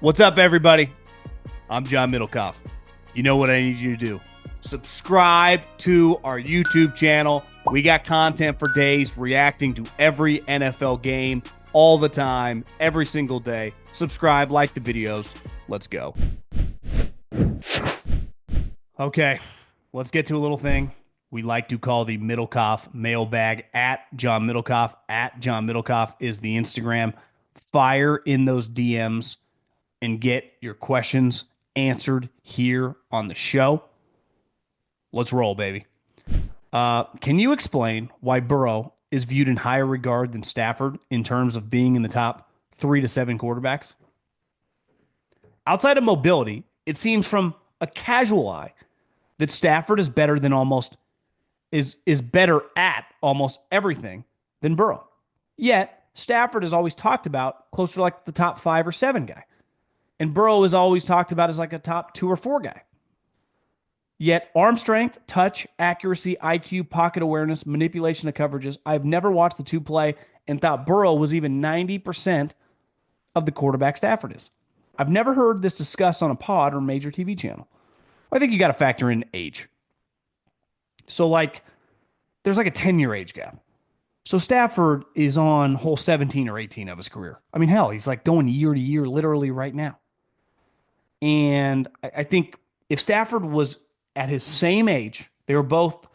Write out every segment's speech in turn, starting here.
What's up, everybody? I'm John Middlekauff. You know what I need you to do. Subscribe to our YouTube channel. We got content for days reacting to every NFL game all the time, every single day. Subscribe, like the videos. Let's go. Okay, let's get to a little thing we like to call the Middlekauff Mailbag. At John Middlekauff is the Instagram. Fire in those DMs and get your questions answered here on the show. Let's roll, baby. Can you explain why Burrow is viewed in higher regard than Stafford in terms of being in the top 3 to 7 quarterbacks? Outside of mobility, it seems from a casual eye that Stafford is better at almost everything than Burrow. Yet, Stafford is always talked about closer to like the top 5 or 7 guy. And Burrow is always talked about as like a top 2 or 4 guy. Yet arm strength, touch, accuracy, IQ, pocket awareness, manipulation of coverages. I've never watched the two play and thought Burrow was even 90% of the quarterback Stafford is. I've never heard this discussed on a pod or major TV channel. I think you got to factor in age. So there's like a 10-year age gap. So Stafford is on hole 17 or 18 of his career. I mean, hell, he's like going year to year literally right now. And I think if Stafford was at his same age, they were both,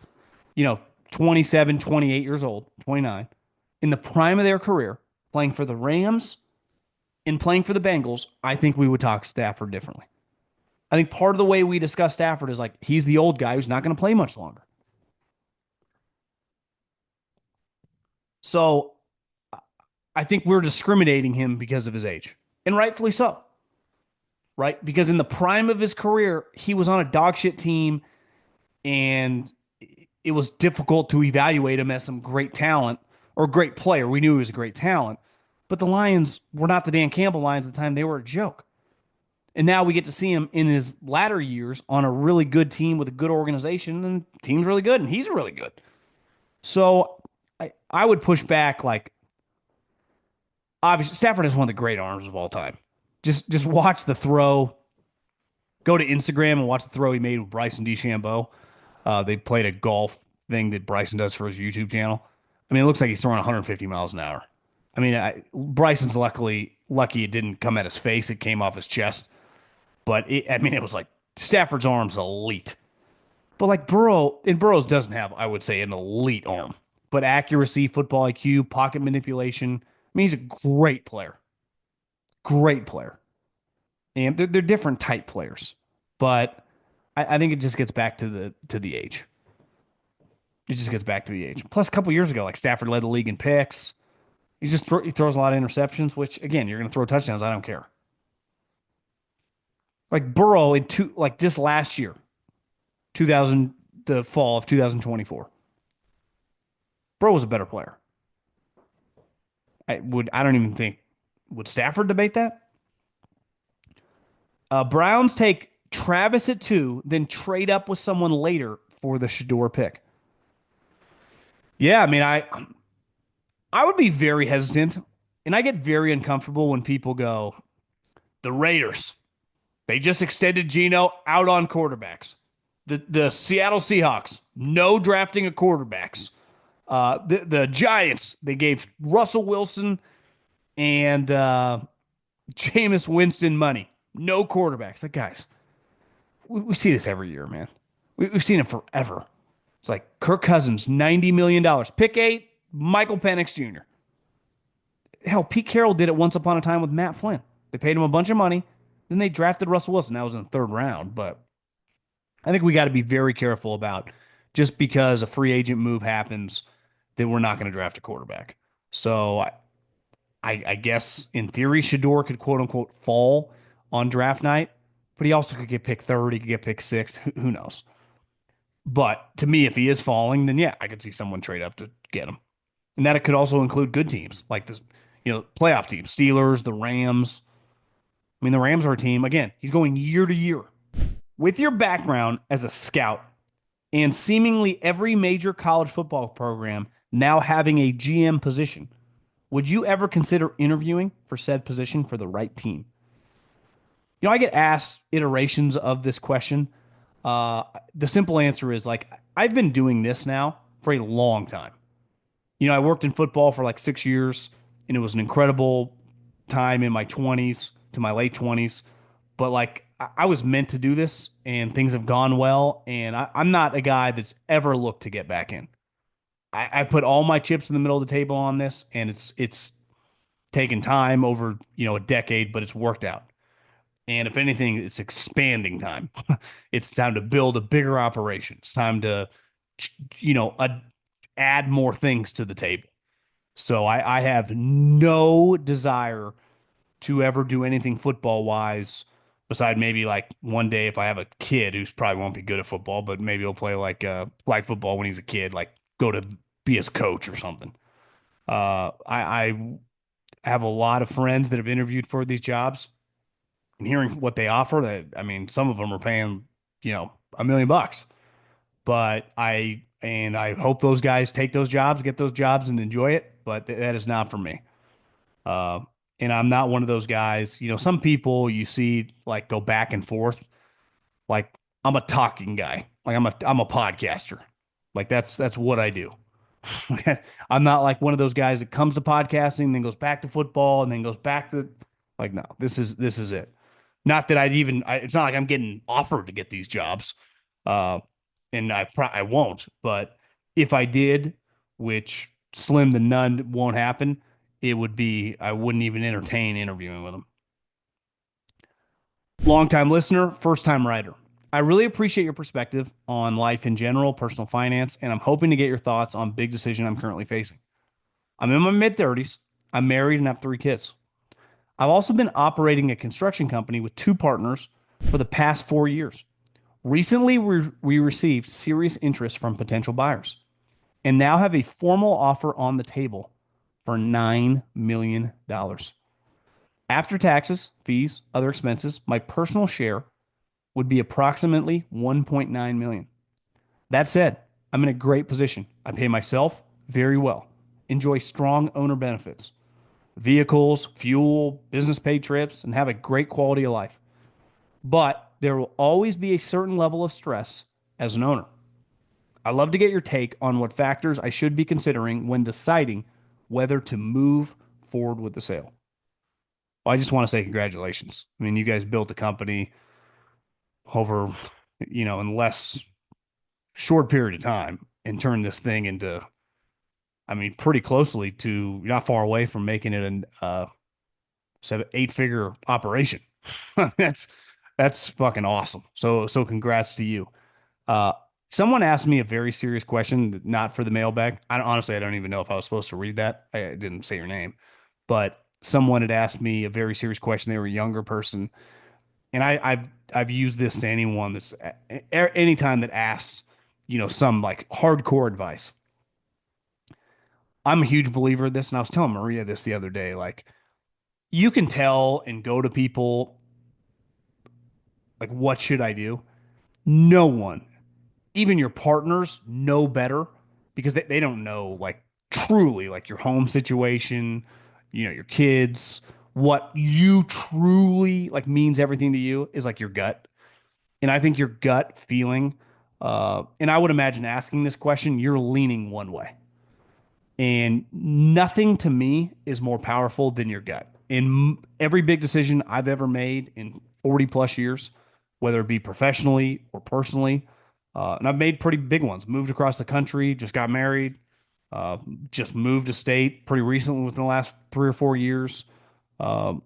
27, 28 years old, 29, in the prime of their career, playing for the Rams and playing for the Bengals, I think we would talk Stafford differently. I think part of the way we discuss Stafford is like he's the old guy who's not going to play much longer. So I think we're discriminating him because of his age, and rightfully so. Right? Because in the prime of his career, he was on a dog shit team, and it was difficult to evaluate him as some great talent or great player. We knew he was a great talent, but the Lions were not the Dan Campbell Lions at the time. They were a joke. And now we get to see him in his latter years on a really good team with a good organization, and the team's really good, and he's really good. So I would push back, obviously, Stafford has one of the great arms of all time. Just watch the throw. Go to Instagram and watch the throw he made with Bryson DeChambeau. They played a golf thing that Bryson does for his YouTube channel. I mean, it looks like he's throwing 150 miles an hour. I mean, Bryson's lucky it didn't come at his face. It came off his chest. But, it was like Stafford's arm's elite. But like Burrow's doesn't have, I would say, an elite arm. But accuracy, football IQ, pocket manipulation. I mean, he's a great player. Great player. And they're different type players. But I think it just gets back to the age. It just gets back to the age. Plus, a couple years ago, Stafford led the league in picks. He throws a lot of interceptions, which, again, you're going to throw touchdowns. I don't care. Like Burrow just last year, the fall of 2024. Burrow was a better player. Would Stafford debate that? Browns take Travis at 2, then trade up with someone later for the Shedeur pick. Yeah, I would be very hesitant, and I get very uncomfortable when people go, the Raiders, they just extended Geno out on quarterbacks. The Seattle Seahawks, no drafting of quarterbacks. The Giants, they gave Russell Wilson and Jameis Winston money. No quarterbacks. Guys, we see this every year, man. We've seen it forever. It's like Kirk Cousins, $90 million. Pick 8, Michael Penix Jr. Hell, Pete Carroll did it once upon a time with Matt Flynn. They paid him a bunch of money. Then they drafted Russell Wilson. That was in the 3rd round. But I think we got to be very careful about just because a free agent move happens that we're not going to draft a quarterback. So I guess in theory, Shedeur could quote unquote fall on draft night, but he also could get picked 3rd. He could get picked 6th. Who knows? But to me, if he is falling, then yeah, I could see someone trade up to get him. And that it could also include good teams like this, playoff teams, Steelers, the Rams. I mean, the Rams are a team. Again, he's going year to year. With your background as a scout and seemingly every major college football program now having a GM position, would you ever consider interviewing for said position for the right team? I get asked iterations of this question. Uh, the simple answer is like, I've been doing this now for a long time. I worked in football for like 6 years, and it was an incredible time in my 20s to my late 20s. But like, I was meant to do this, and things have gone well. And I'm not a guy that's ever looked to get back in. I put all my chips in the middle of the table on this, and it's taken time over, a decade, but it's worked out. And if anything, it's expanding time. It's time to build a bigger operation. It's time to, you know, a, add more things to the table. So I have no desire to ever do anything football wise, beside maybe like one day if I have a kid who's probably won't be good at football, but maybe he'll play like flag football when he's a kid, like go to be his coach or something. I have a lot of friends that have interviewed for these jobs, and hearing what they offer, that I mean, some of them are paying, $1 million. But I hope those guys take those jobs, get those jobs, and enjoy it. But that is not for me. Uh, and I'm not one of those guys. Some people you see like go back and forth. Like I'm a talking guy. Like I'm a podcaster. Like that's what I do. I'm not like one of those guys that comes to podcasting, then goes back to football, and then goes back to like no, this is it. Not that it's not like I'm getting offered to get these jobs. Uh, and I won't, but if I did, which slim to none won't happen, I wouldn't even entertain interviewing with them. Longtime listener, first time writer. I really appreciate your perspective on life in general, personal finance, and I'm hoping to get your thoughts on big decision I'm currently facing. I'm in my mid 30s. I'm married and have 3 kids. I've also been operating a construction company with 2 partners for the past 4 years. Recently, we received serious interest from potential buyers and now have a formal offer on the table for $9 million. After taxes, fees, other expenses, my personal share would be approximately 1.9 million. That said, I'm in a great position. I pay myself very well, enjoy strong owner benefits, vehicles, fuel, business paid trips, and have a great quality of life. But there will always be a certain level of stress as an owner. I'd love to get your take on what factors I should be considering when deciding whether to move forward with the sale. Well, I just want to say congratulations. I mean, you guys built a company over, in less short period of time and turned this thing into, I mean, pretty closely to not far away from making it an 8-figure operation. That's that's fucking awesome. So congrats to you. Uh, Someone asked me a very serious question, not for the mailbag. Honestly, I don't even know if I was supposed to read that. I didn't say your name, but someone had asked me a very serious question. They were a younger person, and I've used this to anyone that's anytime that asks, some like hardcore advice. I'm a huge believer of this, and I was telling Maria this the other day. Like, you can tell and go to people like, what should I do? No one, even your partners, know better because they don't know like truly like your home situation, your kids. What you truly like means everything to you is like your gut. And I think your gut feeling, and I would imagine asking this question, you're leaning one way. And nothing to me is more powerful than your gut. In every big decision I've ever made in 40 plus years, whether it be professionally or personally, and I've made pretty big ones, moved across the country, just got married, uh, just moved to state pretty recently within the last 3 or 4 years. Um,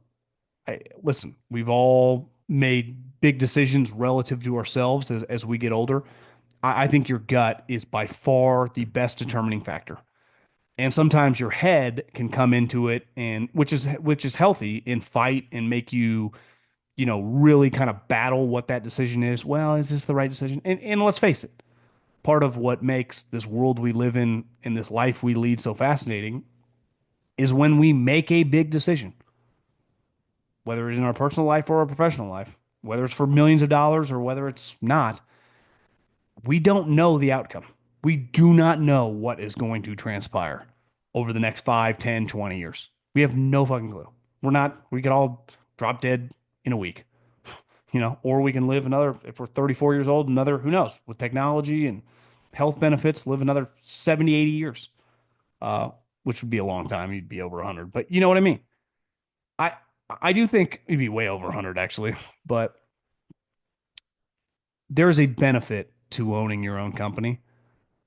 Listen, we've all made big decisions relative to ourselves as we get older. I think your gut is by far the best determining factor. And sometimes your head can come into it, and which is healthy, and fight and make you, really kind of battle what that decision is. Well, is this the right decision? And let's face it, part of what makes this world we live in this life we lead so fascinating is when we make a big decision, whether it's in our personal life or our professional life, whether it's for millions of dollars or whether it's not, we don't know the outcome. We do not know what is going to transpire over the next 5, 10, 20 years. We have no fucking clue. We could all drop dead in a week. or we can live another, if we're 34 years old, another, who knows, with technology and health benefits, live another 70, 80 years, uh, which would be a long time. You'd be over 100, but you know what I mean? I, I do think you'd be way over 100 actually, but there's a benefit to owning your own company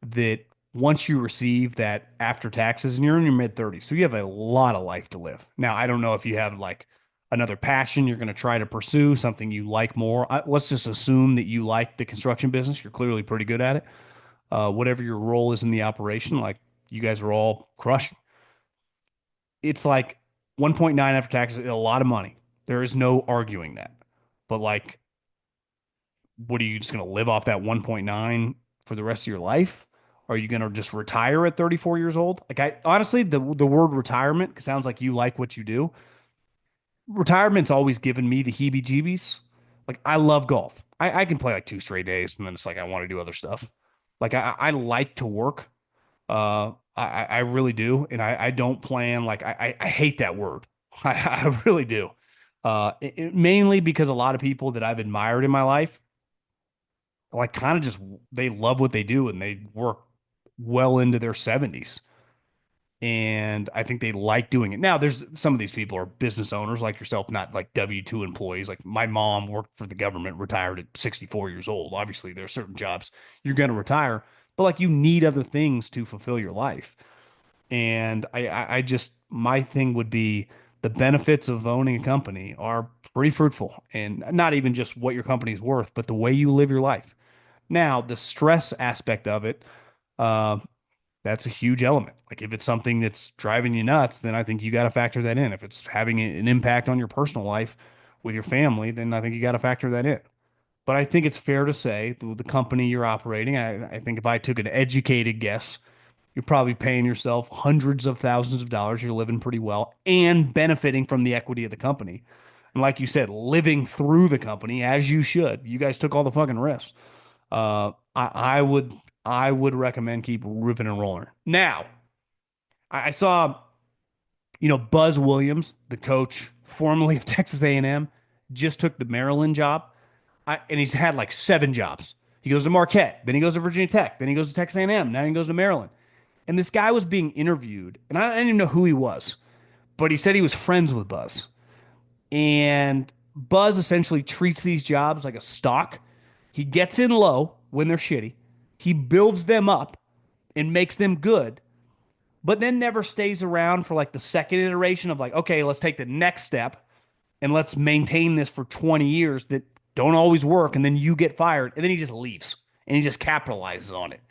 that once you receive that after taxes and you're in your mid 30s, so you have a lot of life to live. Now, I don't know if you have like another passion you're going to try to pursue, something you like more. Let's just assume that you like the construction business. You're clearly pretty good at it. Whatever your role is in the operation, like you guys are all crushing. It's like 1.9 after taxes is a lot of money. There is no arguing that. But like, what are you just going to live off that 1.9 for the rest of your life? Are you going to just retire at 34 years old? Like I honestly, the word retirement sounds like you like what you do. Retirement's always given me the heebie-jeebies. Like I love golf. I can play like 2 straight days and then it's like I want to do other stuff. Like I like to work. I really do, and I don't plan like I hate that word. I really do. Mainly because a lot of people that I've admired in my life, like kind of just they love what they do and they work well into their 70s. And I think they like doing it. Now, there's some of these people are business owners like yourself, not like W-2 employees. Like my mom worked for the government, retired at 64 years old. Obviously, there are certain jobs you're going to retire, but like you need other things to fulfill your life. And I just, my thing would be the benefits of owning a company are pretty fruitful and not even just what your company is worth, but the way you live your life. Now, the stress aspect of it, uh, that's a huge element. Like if it's something that's driving you nuts, then I think you got to factor that in. If it's having an impact on your personal life with your family, then I think you got to factor that in. But I think it's fair to say the company you're operating, I think if I took an educated guess, you're probably paying yourself hundreds of thousands of dollars. You're living pretty well and benefiting from the equity of the company. And like you said, living through the company as you should. You guys took all the fucking risks. I would recommend keep ripping and rolling. Now, I saw, Buzz Williams, the coach formerly of Texas A&M, just took the Maryland job, and he's had like 7 jobs. He goes to Marquette, then he goes to Virginia Tech, then he goes to Texas A&M, now he goes to Maryland. And this guy was being interviewed, and I didn't even know who he was, but he said he was friends with Buzz. And Buzz essentially treats these jobs like a stock. He gets in low when they're shitty. He builds them up and makes them good, but then never stays around for like the second iteration of like, okay, let's take the next step and let's maintain this for 20 years that don't always work. And then you get fired. And then he just leaves and he just capitalizes on it.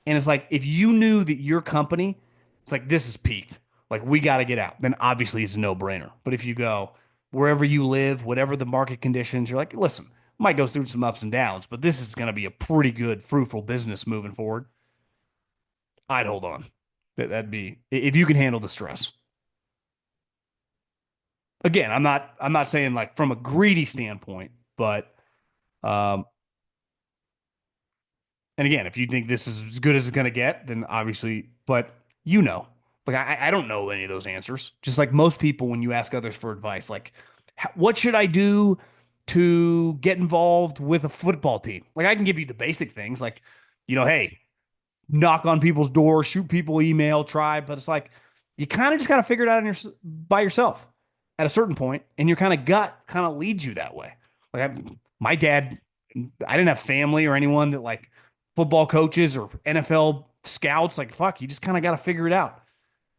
And it's like, if you knew that your company, it's like, this is peaked, like, we got to get out, then obviously it's a no brainer. But if you go wherever you live, whatever the market conditions, you're like, listen, might go through some ups and downs, but this is going to be a pretty good, fruitful business moving forward. I'd hold on. That'd be if you can handle the stress. Again, I'm not saying like from a greedy standpoint, but um, and again, if you think this is as good as it's going to get, then obviously, but like I don't know any of those answers. Just like most people, when you ask others for advice, like, what should I do to get involved with a football team? Like, I can give you the basic things, like, hey, knock on people's doors, shoot people email, try, but it's like you kind of just got to figure it out by yourself at a certain point, and your kind of gut kind of leads you that way. Like my dad, I didn't have family or anyone that like football coaches or NFL scouts. Like fuck, you just kind of got to figure it out,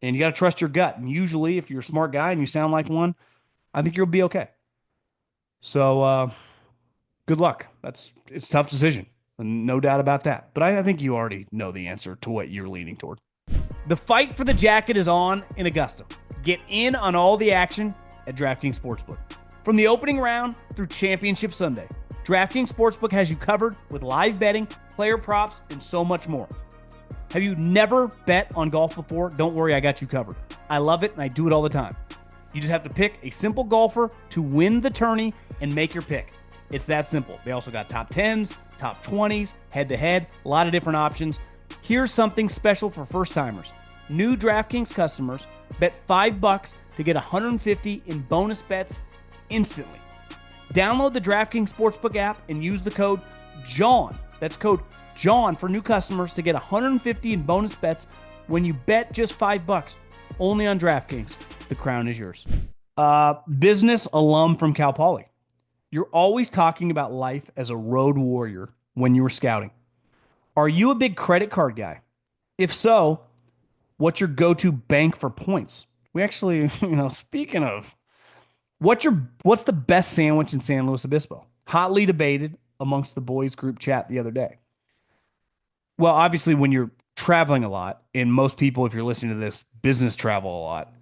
and you got to trust your gut. And usually, if you're a smart guy and you sound like one, I think you'll be okay. So good luck. It's a tough decision, no doubt about that. But I think you already know the answer to what you're leaning toward. The fight for the jacket is on in Augusta. Get in on all the action at DraftKings Sportsbook. From the opening round through Championship Sunday, DraftKings Sportsbook has you covered with live betting, player props, and so much more. Have you never bet on golf before? Don't worry, I got you covered. I love it, and I do it all the time. You just have to pick a simple golfer to win the tourney and make your pick. It's that simple. They also got top 10s, top 20s, head-to-head, a lot of different options. Here's something special for first-timers. New DraftKings customers bet $5 to get $150 in bonus bets instantly. Download the DraftKings Sportsbook app and use the code JOHN. That's code JOHN for new customers to get 150 in bonus bets when you bet just $5 only on DraftKings. The crown is yours. Business alum from Cal Poly. You're always talking about life as a road warrior when you were scouting. Are you a big credit card guy? If so, what's your go-to bank for points? We actually, speaking of, what's the best sandwich in San Luis Obispo? Hotly debated amongst the boys group chat the other day. Well, obviously, when you're traveling a lot, and most people, if you're listening to this, business travel a lot,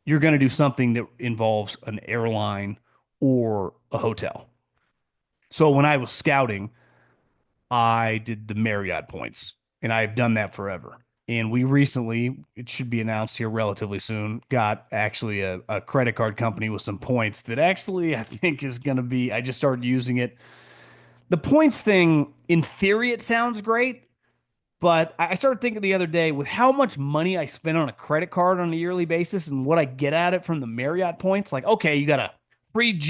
you're going to do something that involves an airline or a hotel. So when I was scouting, I did the Marriott points, and I've done that forever. And we recently, it should be announced here relatively soon, got actually a credit card company with some points that actually I think is going to be, I just started using it. The points thing, in theory, it sounds great. But I started thinking the other day with how much money I spend on a credit card on a yearly basis and what I get at it from the Marriott points. Like, okay, you got a free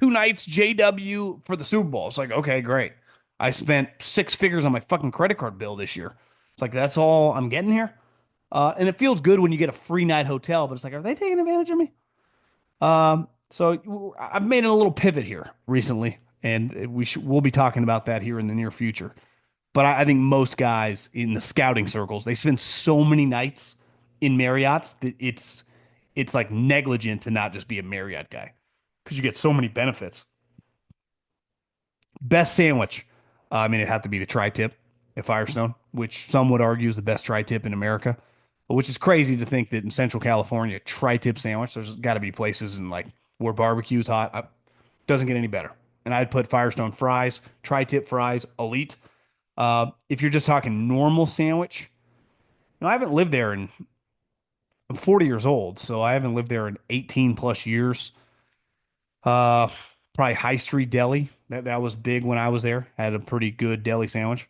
2 nights JW for the Super Bowl. It's like, okay, great. I spent 6 figures on my fucking credit card bill this year. It's like, that's all I'm getting here. And it feels good when you get a free night hotel, but it's like, are they taking advantage of me? So I've made a little pivot here recently, and we'll be talking about that here in the near future. But I think most guys in the scouting circles, they spend so many nights in Marriott's that it's like negligent to not just be a Marriott guy because you get so many benefits. Best sandwich. I mean, it'd have to be the tri-tip at Firestone, which some would argue is the best tri-tip in America, which is crazy to think that in Central California, tri-tip sandwich, there's got to be places in like where barbecue's hot. Doesn't get any better. And I'd put Firestone fries, tri-tip fries, elite. If you're just talking normal sandwich, I haven't lived there I'm 40 years old, so I haven't lived there in 18 plus years. Uh, Probably High Street Deli. That was big when I was there. Had a pretty good deli sandwich.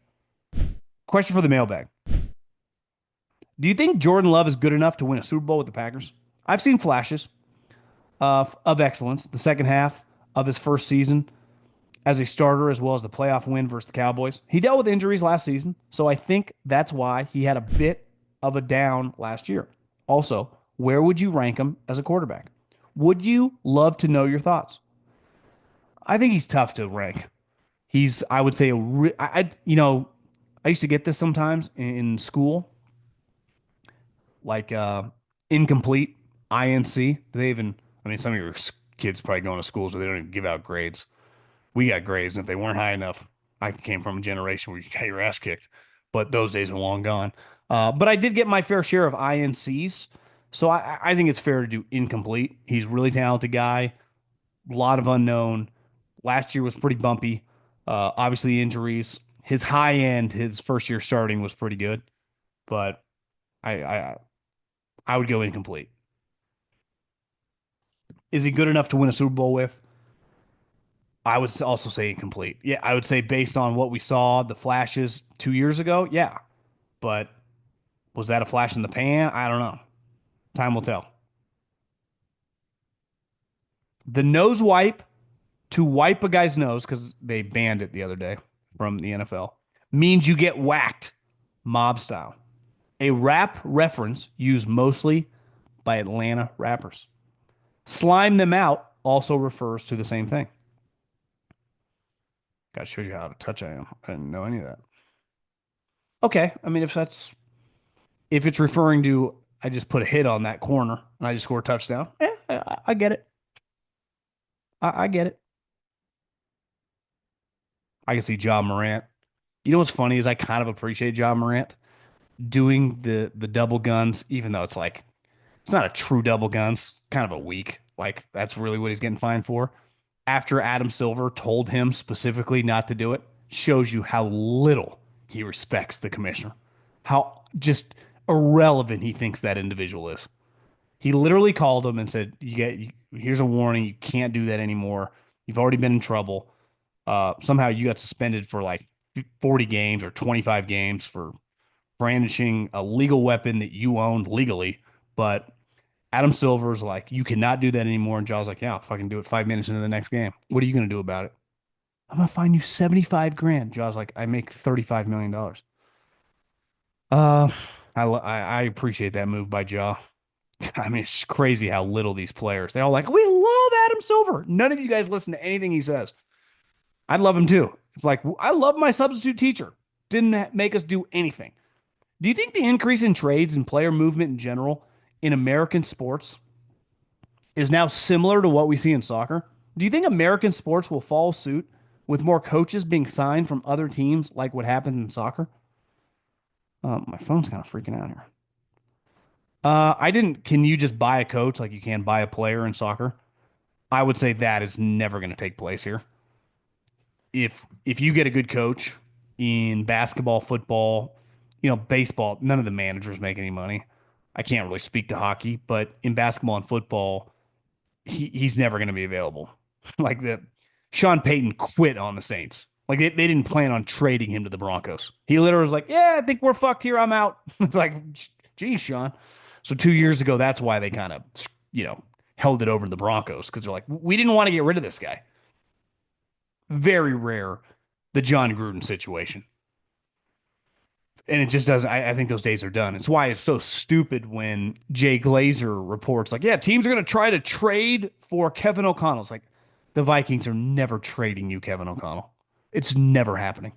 Question for the mailbag. Do you think Jordan Love is good enough to win a Super Bowl with the Packers? I've seen flashes of excellence the second half of his first season as a starter, as well as the playoff win versus the Cowboys. He dealt with injuries last season, so I think that's why he had a bit of a down last year. Also, where would you rank him as a quarterback? Would you love to know your thoughts? I think he's tough to rank. I would say, I used to get this sometimes in school, like incomplete, INC. They even, I mean, some of your kids probably going to schools where they don't even give out grades. We got grades, and if they weren't high enough, I came from a generation where you got your ass kicked, but those days are long gone. But I did get my fair share of INCs, so I think it's fair to do incomplete. He's a really talented guy, a lot of unknown. Last year was pretty bumpy. Obviously injuries. His high end, his first year starting was pretty good, but I I, I would go incomplete. Is he good enough to win a Super Bowl with? I would also say incomplete. Yeah, I would say based on what we saw, the flashes 2 years ago, yeah. But was that a flash in the pan? I don't know. Time will tell. The nose wipe to wipe a guy's nose, because they banned it the other day from the NFL, means you get whacked, mob style. A rap reference used mostly by Atlanta rappers. Slime them out also refers to the same thing. Got to show you how out of touch I am. I didn't know any of that. Okay, I mean if it's referring to I just put a hit on that corner and I just score a touchdown, yeah, I get it. I get it. I can see John Morant. You know what's funny is I kind of appreciate John Morant doing the double guns, even though it's like it's not a true double guns, kind of a weak. Like that's really what he's getting fined for. After Adam Silver told him specifically not to do it, shows you how little he respects the commissioner. How just irrelevant he thinks that individual is. He literally called him and said, here's a warning. You can't do that anymore. You've already been in trouble. Somehow you got suspended for like 40 games or 25 games for brandishing a legal weapon that you owned legally, but Adam Silver's like, you cannot do that anymore. And Jaw's like, yeah, I'll fucking do it 5 minutes into the next game. What are you going to do about it? I'm going to fine you 75 grand. Jaw's like, I make $35 million. Dollars. Uh, I appreciate that move by Jaw. I mean, it's crazy how little these players, they all like, we love Adam Silver. None of you guys listen to anything he says. I'd love him too. It's like, I love my substitute teacher. Didn't make us do anything. Do you think the increase in trades and player movement in general in American sports is now similar to what we see in soccer? Do you think American sports will follow suit with more coaches being signed from other teams like what happened in soccer? My phone's kind of freaking out here. I didn't. Can you just buy a coach like you can buy a player in soccer? I would say that is never going to take place here. If you get a good coach in basketball, football, baseball, none of the managers make any money. I can't really speak to hockey, but in basketball and football, he's never going to be available. Like the Sean Payton quit on the Saints. Like they didn't plan on trading him to the Broncos. He literally was like, "Yeah, I think we're fucked here. I'm out." It's like, geez, Sean. So 2 years ago, that's why they kind of, you know, held it over to the Broncos because they're like, we didn't want to get rid of this guy. Very rare, the John Gruden situation. And it just doesn't. I think those days are done. It's why it's so stupid when Jay Glazer reports like, yeah, teams are going to try to trade for Kevin O'Connell. It's like the Vikings are never trading you, Kevin O'Connell. It's never happening,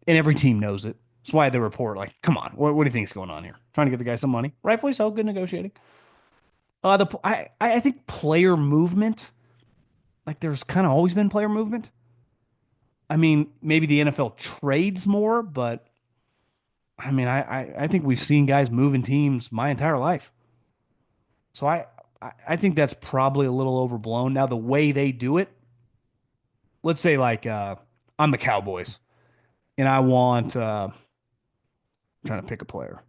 and every team knows it. That's why they report like, come on, what do you think is going on here? Trying to get the guy some money, rightfully so. Good negotiating. I think player movement, like there's kind of always been player movement. I mean, maybe the NFL trades more, but I mean, I think we've seen guys moving teams my entire life. So I think that's probably a little overblown. Now, the way they do it, let's say like I'm the Cowboys and I want I'm trying to pick a player.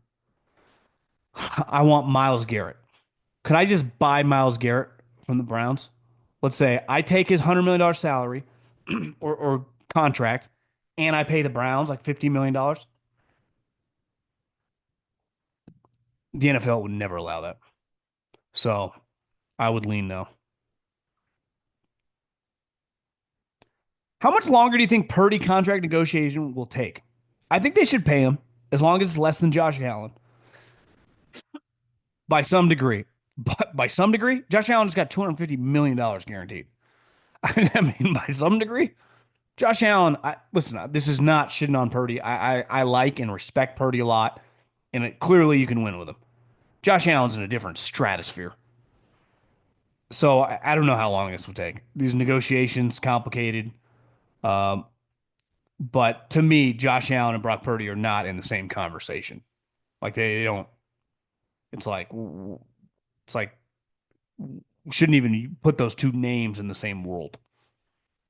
I want Miles Garrett. Could I just buy Miles Garrett from the Browns? Let's say I take his $100 million salary or contract and I pay the Browns like $50 million. The NFL would never allow that. So I would lean no. How much longer do you think Purdy contract negotiation will take? I think they should pay him as long as it's less than Josh Allen by some degree. But by some degree, Josh Allen just got $250 million guaranteed. I mean, by some degree, Josh Allen, listen, this is not shitting on Purdy. I like and respect Purdy a lot, and clearly you can win with him. Josh Allen's in a different stratosphere. So I don't know how long this will take. These negotiations complicated. Um, but to me, Josh Allen and Brock Purdy are not in the same conversation. Like they don't. It's like we shouldn't even put those two names in the same world.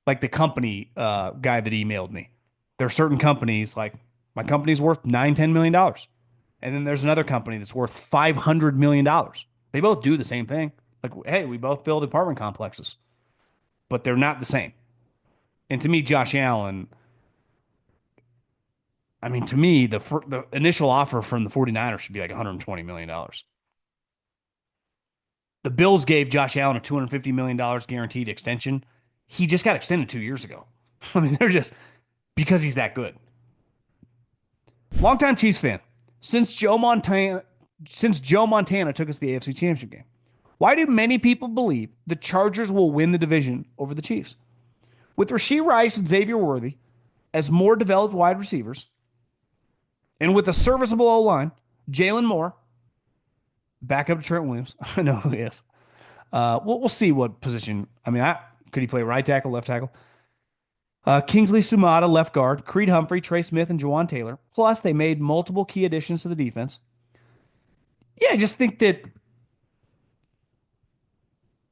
Like the company guy that emailed me. There are certain companies like my company's worth $9-10 million, and then there's another company that's worth $500 million. They both do the same thing. Like, hey, we both build apartment complexes, but they're not the same. And to me, Josh Allen, I mean, to me, the initial offer from the 49ers should be like $120 million. The Bills gave Josh Allen a $250 million guaranteed extension. He just got extended 2 years ago. I mean, they're just because he's that good. Longtime Chiefs fan. Since Joe Montana since Joe Montana took us to the AFC Championship game, why do many people believe the Chargers will win the division over the Chiefs? With Rashee Rice and Xavier Worthy as more developed wide receivers, and with a serviceable O line, Jalen Moore, back up to Trent Williams. I know who he is. We'll see what position. I mean, could he play right tackle, left tackle? Kingsley Sumata, left guard. Creed Humphrey, Trey Smith, and Jawan Taylor. Plus, they made multiple key additions to the defense. Yeah, I just think that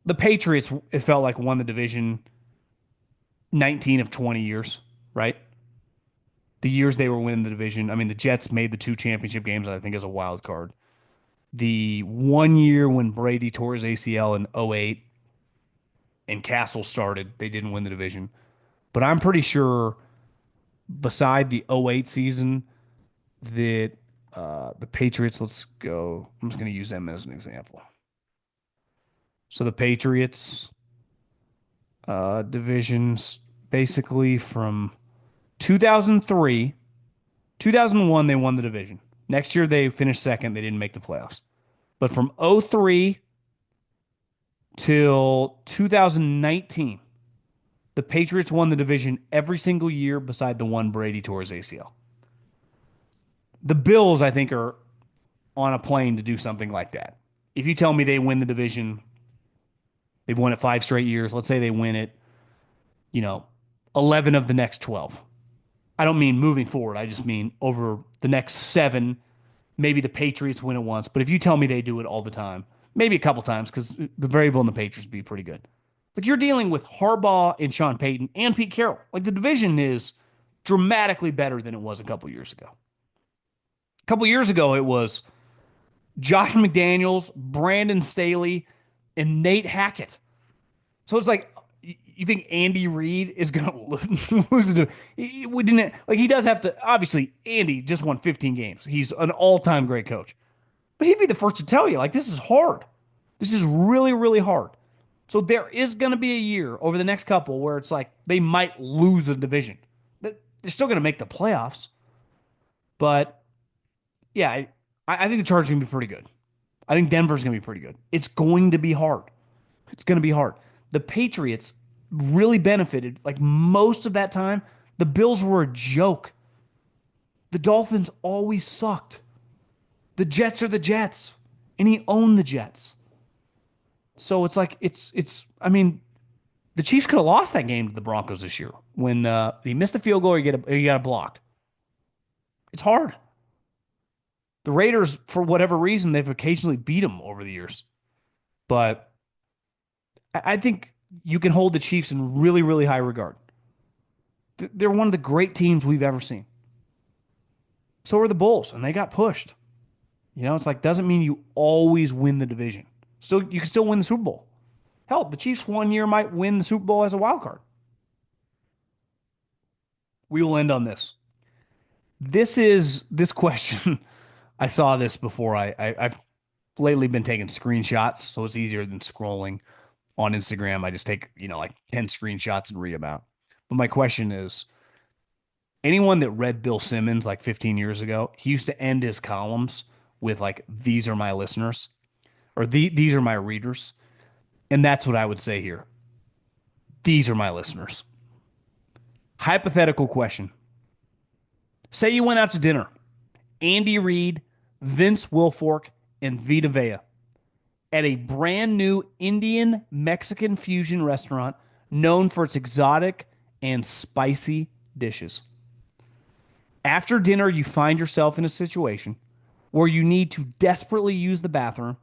the Patriots, it felt like, won the division 19 of 20 years, right? The years they were winning the division. I mean, the Jets made the two championship games, I think, as a wild card. The 1 year when Brady tore his ACL in '08 and Castle started, they didn't win the division. But I'm pretty sure beside the '08 season that the Patriots, let's go. I'm just going to use them as an example. So the Patriots divisions basically from 2003, 2001 they won the division. Next year they finished second. They didn't make the playoffs. But from '03 till 2019, the Patriots won the division every single year beside the one Brady tore his ACL. The Bills, I think, are on a plane to do something like that. If you tell me they win the division, they've won it 5 straight years. Let's say they win it, you know, 11 of the next 12. I don't mean moving forward. I just mean over the next seven. Maybe the Patriots win it once. But if you tell me they do it all the time, maybe a couple times, because the variable in the Patriots would be pretty good. Like you're dealing with Harbaugh and Sean Payton and Pete Carroll. Like the division is dramatically better than it was a couple years ago. A couple years ago, it was Josh McDaniels, Brandon Staley, and Nate Hackett. So it's like you think Andy Reid is going to lose it? We didn't like he does have to. Obviously, Andy just won 15 games. He's an all-time great coach, but he'd be the first to tell you like this is hard. This is really, really hard. So there is going to be a year over the next couple where it's like they might lose the division. They're still going to make the playoffs, but yeah, I think the Chargers are going to be pretty good. I think Denver's going to be pretty good. It's going to be hard. It's going to be hard. The Patriots really benefited. Like most of that time, the Bills were a joke. The Dolphins always sucked. The Jets are the Jets, and he owned the Jets. So it's like it's. I mean, the Chiefs could have lost that game to the Broncos this year when he missed the field goal. Or you got it blocked. It's hard. The Raiders, for whatever reason, they've occasionally beat them over the years, but I think you can hold the Chiefs in really, really high regard. They're one of the great teams we've ever seen. So are the Bulls, and they got pushed. It's like doesn't mean you always win the division. Still, you can still win the Super Bowl. Hell, the Chiefs one year might win the Super Bowl as a wild card. We will end on this. This question. I saw this before. I've lately been taking screenshots, so it's easier than scrolling on Instagram. I just take, like 10 screenshots and read them out. But my question is, anyone that read Bill Simmons like 15 years ago, he used to end his columns with like, these are my listeners or these are my readers. And that's what I would say here. These are my listeners. Hypothetical question. Say you went out to dinner. Andy Reid, Vince Wilfork, and Vita Vea at a brand new Indian Mexican fusion restaurant known for its exotic and spicy dishes. After dinner, you find yourself in a situation where you need to desperately use the bathroom,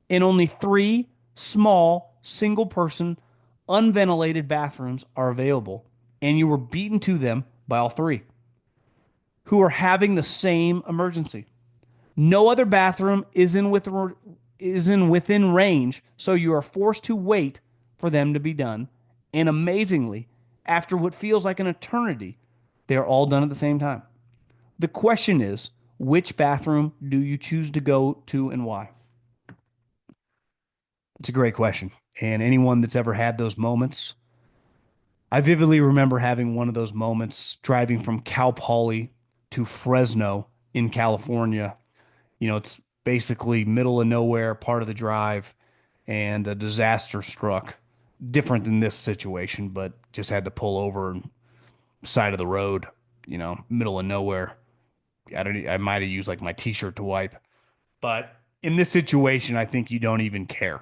and only three small, single person, unventilated bathrooms are available, and you were beaten to them by all three who are having the same emergency. No other bathroom is within range, so you are forced to wait for them to be done. And amazingly, after what feels like an eternity, they are all done at the same time. The question is, which bathroom do you choose to go to and why? It's a great question. And anyone that's ever had those moments, I vividly remember having one of those moments driving from Cal Poly to Fresno in California. It's basically middle of nowhere, part of the drive, and a disaster struck. Different than this situation, but just had to pull over and side of the road, middle of nowhere. I might have used like my t-shirt to wipe. But in this situation, I think you don't even care.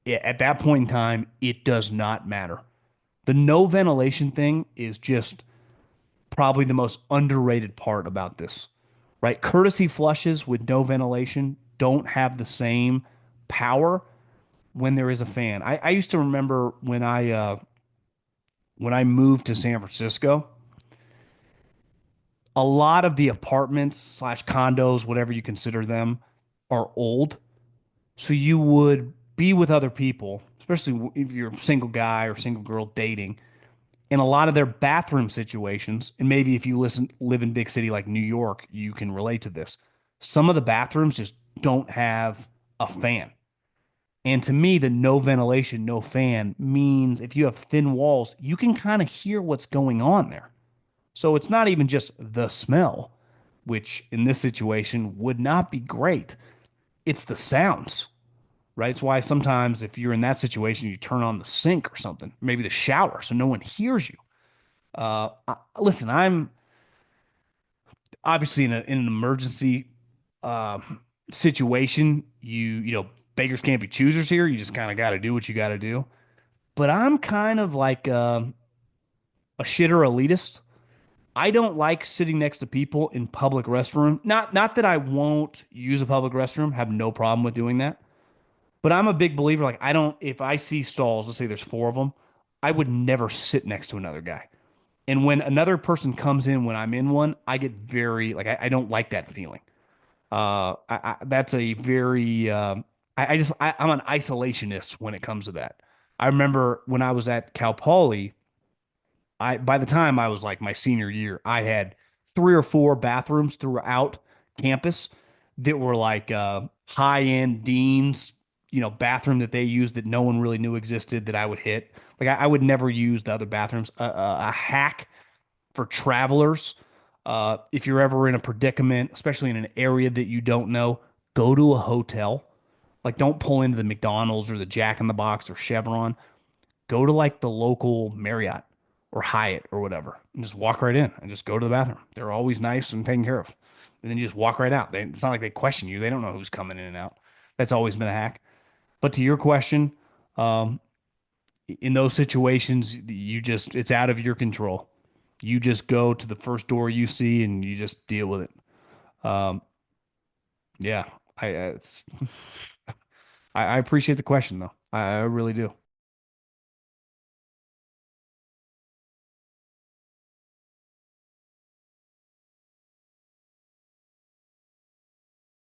At that point in time, it does not matter. The no ventilation thing is just probably the most underrated part about this, right? Courtesy flushes with no ventilation don't have the same power when there is a fan. I used to remember when I moved to San Francisco, a lot of the apartments slash condos, whatever you consider them, are old. So you would be with other people, especially if you're a single guy or single girl dating, in a lot of their bathroom situations, and maybe if you live in big city like New York, you can relate to this. Some of the bathrooms just don't have a fan. And to me, the no ventilation, no fan means if you have thin walls, you can kind of hear what's going on there. So it's not even just the smell, which in this situation would not be great. It's the sounds, right? It's why sometimes if you're in that situation, you turn on the sink or something, maybe the shower, so no one hears you. Listen, I'm obviously in an emergency uh, situation. You know, beggars can't be choosers here. You just kind of got to do what you got to do. But I'm kind of like a shitter elitist. I don't like sitting next to people in public restroom. Not that I won't use a public restroom, have no problem with doing that. But I'm a big believer. Like I don't, if I see stalls, let's say there's four of them, I would never sit next to another guy. And when another person comes in when I'm in one, I get very like I don't like that feeling. That's a very I'm an isolationist when it comes to that. I remember when I was at Cal Poly, I by the time I was like my senior year, I had three or four bathrooms throughout campus that were like high end deans, bathroom that they used that no one really knew existed that I would hit. Like I would never use the other bathrooms. A hack for travelers. If you're ever in a predicament, especially in an area that you don't know, go to a hotel. Like, don't pull into the McDonald's or the Jack in the Box or Chevron. Go to like the local Marriott or Hyatt or whatever, and just walk right in and just go to the bathroom. They're always nice and taken care of. And then you just walk right out. It's not like they question you. They don't know who's coming in and out. That's always been a hack. But to your question, um, in those situations, it's out of your control. You just go to the first door you see and you just deal with it. Um, yeah, I appreciate the question though. I really do.